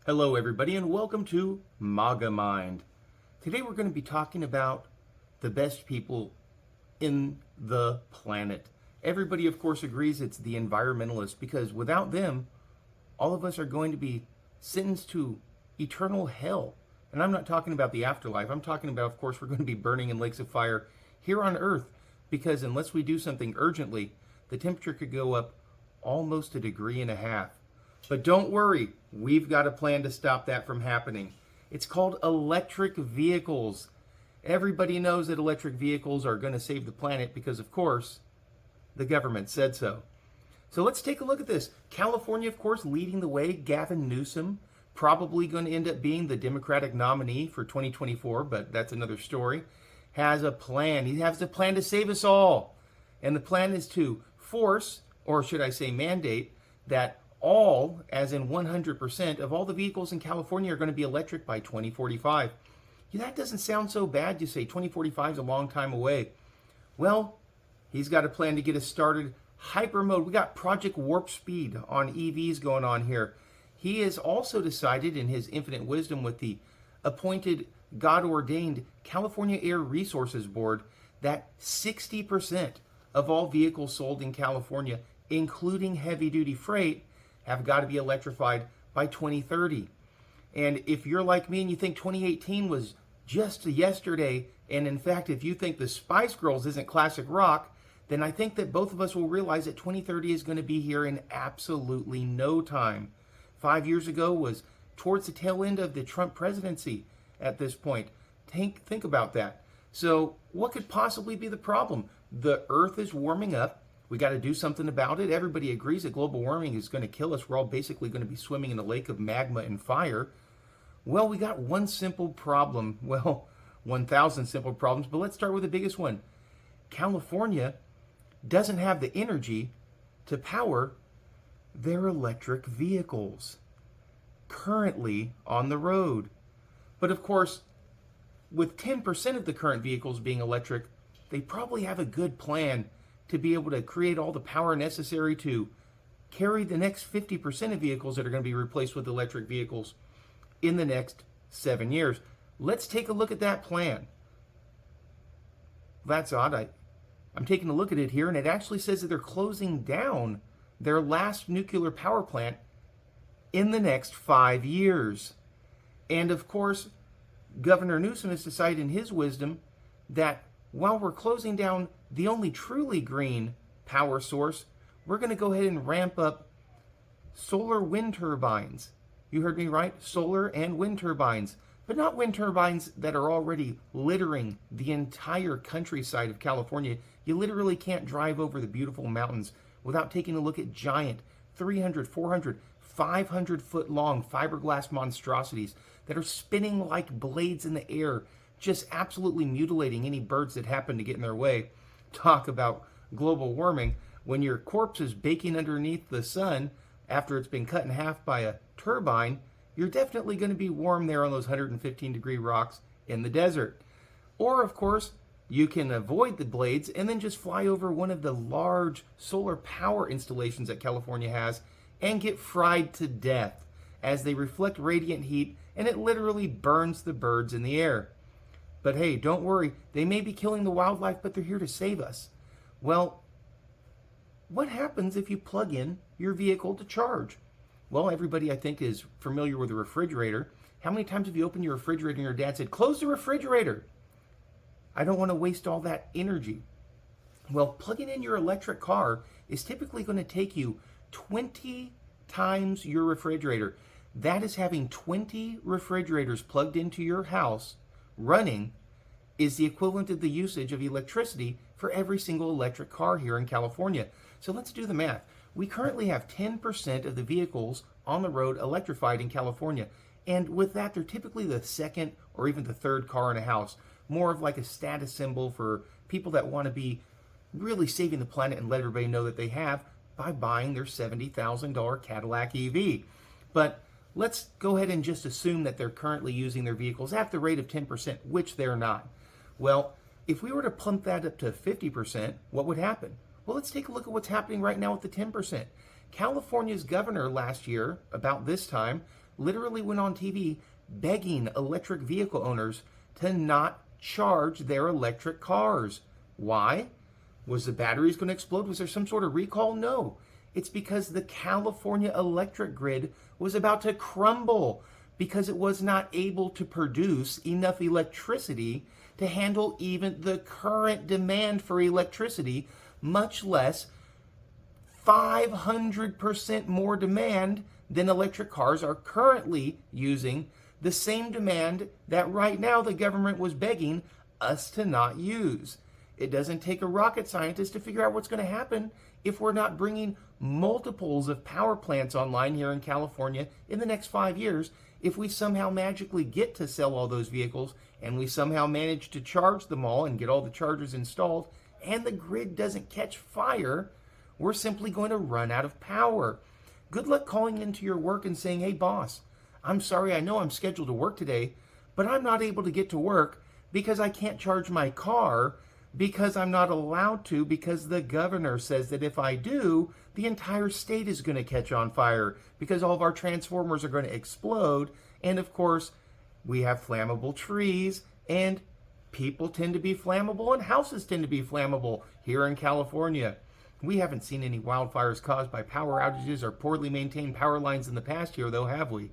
Hello, everybody, and welcome to MAGA Mind. Today, we're going to be talking about the best people in the planet. Everybody, of course, agrees it's the environmentalists because without them, all of us are going to be sentenced to eternal hell. And I'm not talking about the afterlife. I'm talking about, of course, we're going to be burning in lakes of fire here on Earth because unless we do something urgently, the temperature could go up almost 1.5 degrees. But don't worry, we've got a plan to stop that from happening. It's called electric vehicles. Everybody knows that electric vehicles are going to save the planet because, of course, the government said so. So let's take a look at this. California, of course, leading the way. Gavin Newsom, probably going to end up being the Democratic nominee for 2024, but that's another story, has a plan. He has a plan to save us all. And the plan is to force, or should I say mandate, that all, as in 100% of all the vehicles in California are going to be electric by 2045. That doesn't sound so bad. You say 2045 is a long time away. Well, he's got a plan to get us started. Hyper mode. We got Project Warp Speed on EVs going on here. He has also decided in his infinite wisdom with the appointed God-ordained California Air Resources Board that 60% of all vehicles sold in California, including heavy-duty freight, have got to be electrified by 2030. And if you're like me and you think 2018 was just yesterday, and in fact, if you think the Spice Girls isn't classic rock, then I think that both of us will realize that 2030 is going to be here in absolutely no time. 5 years ago was towards the tail end of the Trump presidency at this point. Think about that. So what could possibly be the problem? The Earth is warming up. We got to do something about it. Everybody agrees that global warming is going to kill us. We're all basically going to be swimming in a lake of magma and fire. Well, we got one simple problem. Well, 1,000 simple problems, but let's start with the biggest one. California doesn't have the energy to power their electric vehicles currently on the road. But of course, with 10% of the current vehicles being electric, they probably have a good plan to be able to create all the power necessary to carry the next 50% of vehicles that are going to be replaced with electric vehicles in the next 7 years. Let's take a look at that plan. That's odd. I'm taking a look at it here, and it actually says that they're closing down their last nuclear power plant in the next 5 years. And of course, Governor Newsom has decided in his wisdom that while we're closing down the only truly green power source, we're going to go ahead and ramp up solar wind turbines. You heard me right, solar and wind turbines. But not wind turbines that are already littering the entire countryside of California. You literally can't drive over the beautiful mountains without taking a look at giant 300, 400, 500-foot long fiberglass monstrosities that are spinning like blades in the air, just absolutely mutilating any birds that happen to get in their way. Talk about global warming. When your corpse is baking underneath the sun after it's been cut in half by a turbine, you're definitely going to be warm there on those 115-degree rocks in the desert. Or, of course, you can avoid the blades and then just fly over one of the large solar power installations that California has and get fried to death as they reflect radiant heat and it literally burns the birds in the air. But hey, don't worry, they may be killing the wildlife, but they're here to save us. Well, what happens if you plug in your vehicle to charge? Well, everybody, I think, is familiar with a refrigerator. How many times have you opened your refrigerator and your dad said, "Close the refrigerator"? I don't want to waste all that energy. Well, plugging in your electric car is typically going to take you 20 times your refrigerator. That is having 20 refrigerators plugged into your house running is the equivalent of the usage of electricity for every single electric car here in California. So let's do the math. We currently have 10% of the vehicles on the road electrified in California. And with that, they're typically the second or even the third car in a house. More of like a status symbol for people that want to be really saving the planet and let everybody know that they have by buying their $70,000 Cadillac EV. But let's go ahead and just assume that they're currently using their vehicles at the rate of 10%, which they're not. Well, if we were to pump that up to 50%, what would happen? Well, let's take a look at what's happening right now with the 10%. California's governor last year, about this time, literally went on TV begging electric vehicle owners to not charge their electric cars. Why? Was the batteries going to explode? Was there some sort of recall? No. It's because the California electric grid was about to crumble because it was not able to produce enough electricity to handle even the current demand for electricity, much less 500% more demand than electric cars are currently using, the same demand that right now the government was begging us to not use. It doesn't take a rocket scientist to figure out what's going to happen if we're not bringing multiples of power plants online here in California in the next 5 years. If we somehow magically get to sell all those vehicles and we somehow manage to charge them all and get all the chargers installed and the grid doesn't catch fire, we're simply going to run out of power. Good luck calling into your work and saying, hey boss, I'm sorry, I know I'm scheduled to work today, but I'm not able to get to work because I can't charge my car because I'm not allowed to, because the governor says that if I do, the entire state is going to catch on fire because all of our transformers are going to explode. And of course, we have flammable trees and people tend to be flammable and houses tend to be flammable here in California. We haven't seen any wildfires caused by power outages or poorly maintained power lines in the past year, though, have we?